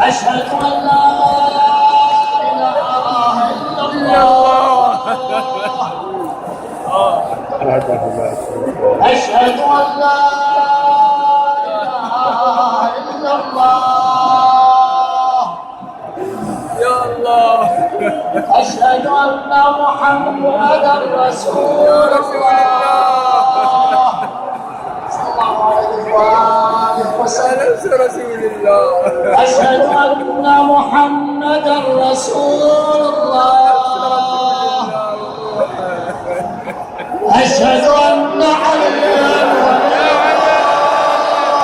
أشهد أن لا إله إلا الله. أشهد أن لا إله إلا الله. يا الله. أشهد أن محمدا رسول الله صلى الله عليه وآله وسلم. رسول الله. أشهد أن محمدا رسول الله. أشهد أن عليا ولي الله.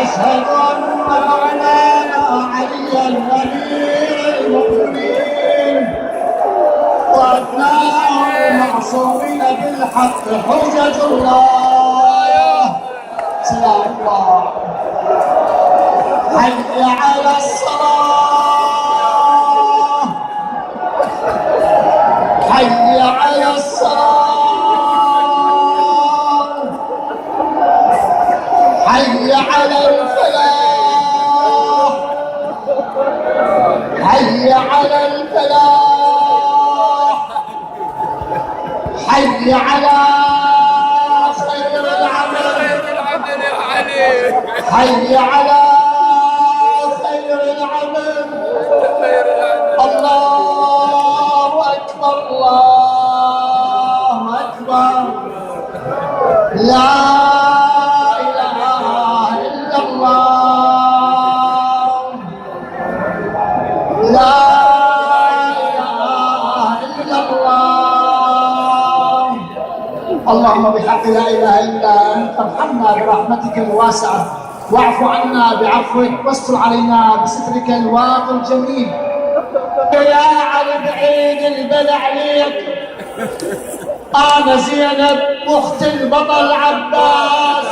أشهد أن مولانا عليا أمير المؤمنين وأبناءه المعصومين بالحق حجج الله. سلام الله. حي على الصلاة. حي على الصلاة. حي على الفلاح. حي على الفلاح. حي على خير العمل. حي على خير العمل. الله أكبر الله أكبر. لا إله إلا الله. لا إله إلا الله. اللهم بحق لا إله إلا أنت ارحمنا برحمتك الواسعة واعف عنا بعفوك واستر علينا بسترك الواقي الجميل. يا علي بعيد البل عليك. أنا زينب أخت البطل عباس